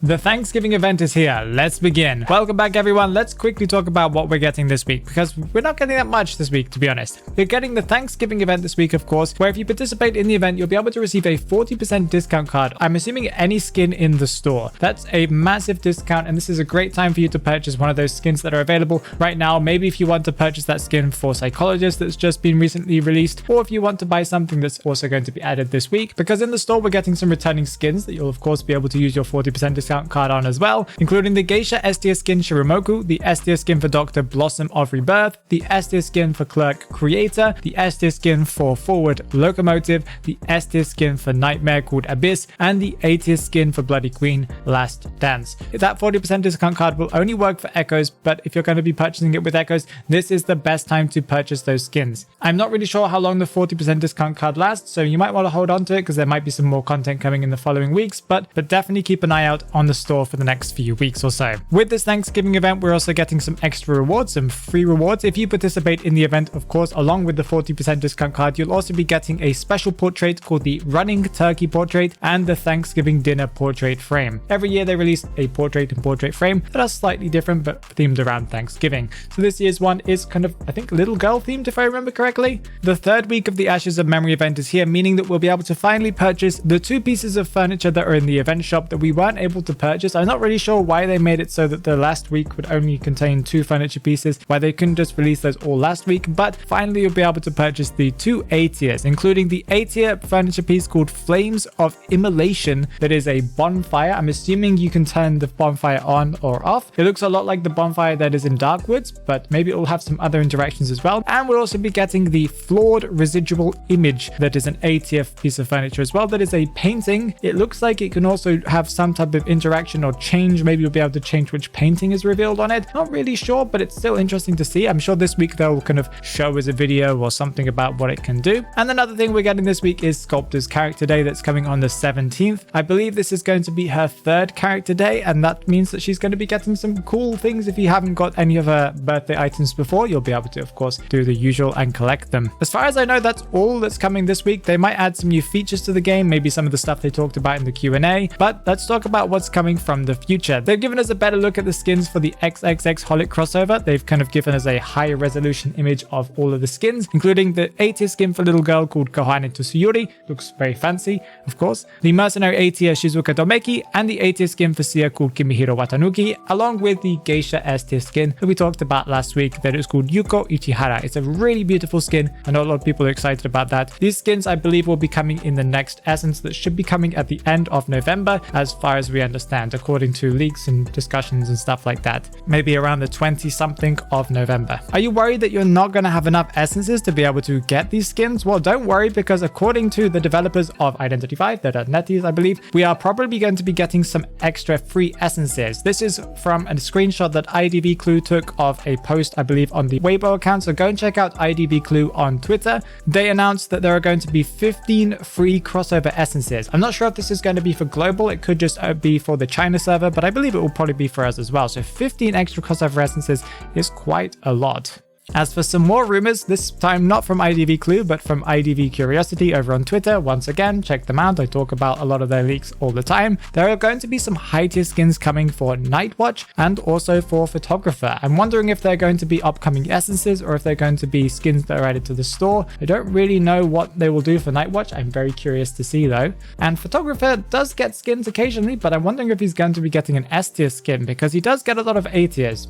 The Thanksgiving event is here. Let's begin. Welcome back, everyone. Let's quickly talk about what we're getting this week, because we're not getting that much this week, to be honest. You're getting the Thanksgiving event this week, of course, where if you participate in the event, you'll be able to receive a 40% discount card. I'm assuming any skin in the store. That's a massive discount, and this is a great time for you to purchase one of those skins that are available right now. Maybe if you want to purchase that skin for Psychologist that's just been recently released, or if you want to buy something that's also going to be added this week, because in the store, we're getting some returning skins that you'll, of course, be able to use your 40% discount card on as well, including the Geisha S tier skin Shiramoku, the S tier skin for Dr. Blossom of Rebirth, the S tier skin for Clerk Creator, the S tier skin for Forward Locomotive, the S tier skin for Nightmare called Abyss, and the A tier skin for Bloody Queen Last Dance. That 40% discount card will only work for Echoes, but if you're going to be purchasing it with Echoes, this is the best time to purchase those skins. I'm not really sure how long the 40% discount card lasts, so you might want to hold on to it because there might be some more content coming in the following weeks, but definitely keep an eye out on the store for the next few weeks or so. With this Thanksgiving event, we're also getting some extra rewards, some free rewards. If you participate in the event, of course, along with the 40% discount card, you'll also be getting a special portrait called the Running Turkey Portrait and the Thanksgiving Dinner Portrait Frame. Every year they release a portrait and portrait frame that are slightly different but themed around Thanksgiving. So this year's one is kind of, I think, little girl themed if I remember correctly. The third week of the Ashes of Memory event is here, meaning that we'll be able to finally purchase the 2 pieces of furniture that are in the event shop that we weren't able to purchase. I'm not really sure why they made it so that the last week would only contain 2 furniture pieces, why they couldn't just release those all last week, but finally you'll be able to purchase the 2 A tiers, including the A tier furniture piece called Flames of Immolation that is a bonfire. I'm assuming you can turn the bonfire on or off. It looks a lot like the bonfire that is in Darkwoods, but maybe it will have some other interactions as well. And we'll also be getting the Flawed Residual Image that is an A tier piece of furniture as well, that is a painting. It looks like it can also have some type of interaction or change. Maybe you'll be able to change which painting is revealed on it. Not really sure, but it's still interesting to see. I'm sure this week they'll kind of show us a video or something about what it can do. And another thing we're getting this week is Sculptor's Character Day that's coming on the 17th. I believe this is going to be her 3rd character day, and that means that she's going to be getting some cool things. If you haven't got any of her birthday items before, you'll be able to, of course, do the usual and collect them. As far as I know, that's all that's coming this week. They might add some new features to the game, maybe some of the stuff they talked about in the Q&A, but let's talk about what's coming from the future. They've given us a better look at the skins for the xxxHolic crossover. They've kind of given us a higher resolution image of all of the skins, including the A tier skin for little girl called Kohane Tsuyuri. Looks very fancy, of course. The mercenary A tier Shizuka Domeki, and the A tier skin for Sia called Kimihiro Watanuki, along with the Geisha S tier skin that we talked about last week that is called Yuko Ichihara. It's a really beautiful skin. I know a lot of people are excited about that. These skins, I believe, will be coming in the next essence that should be coming at the end of November, as far as we understand, according to leaks and discussions and stuff like that. Maybe around the 20-something of November. Are you worried that you're not going to have enough essences to be able to get these skins? Well, don't worry, because according to the developers of Identity V, TheDarkNester, I believe, we are probably going to be getting some extra free essences. This is from a screenshot that IDV Clue took of a post, I believe, on the Weibo account, so go and check out IDV Clue on Twitter. They announced that there are going to be 15 free crossover essences. I'm not sure if this is going to be for global. It could just be for the China server, but I believe it will probably be for us as well. So 15 extra crossover essences is quite a lot. As for some more rumors, this time not from IDV Clue, but from IDV Curiosity over on Twitter. Once again, check them out. I talk about a lot of their leaks all the time. There are going to be some high tier skins coming for Nightwatch and also for Photographer. I'm wondering if they're going to be upcoming essences or if they're going to be skins that are added to the store. I don't really know what they will do for Nightwatch. I'm very curious to see though. And Photographer does get skins occasionally, but I'm wondering if he's going to be getting an S tier skin because he does get a lot of A tiers.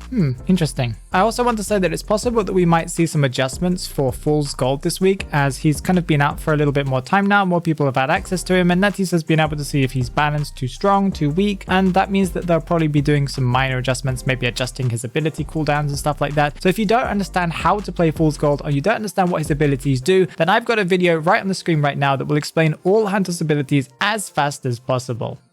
Interesting. I also want to say that it's possible that we might see some adjustments for Fool's Gold this week, as he's kind of been out for a little bit more time now. More people have had access to him, and Netis has been able to see if he's balanced, too strong, too weak, and that means that they'll probably be doing some minor adjustments, maybe adjusting his ability cooldowns and stuff like that. So if you don't understand how to play Fool's Gold, or you don't understand what his abilities do, then I've got a video right on the screen right now that will explain all Hunter's abilities as fast as possible.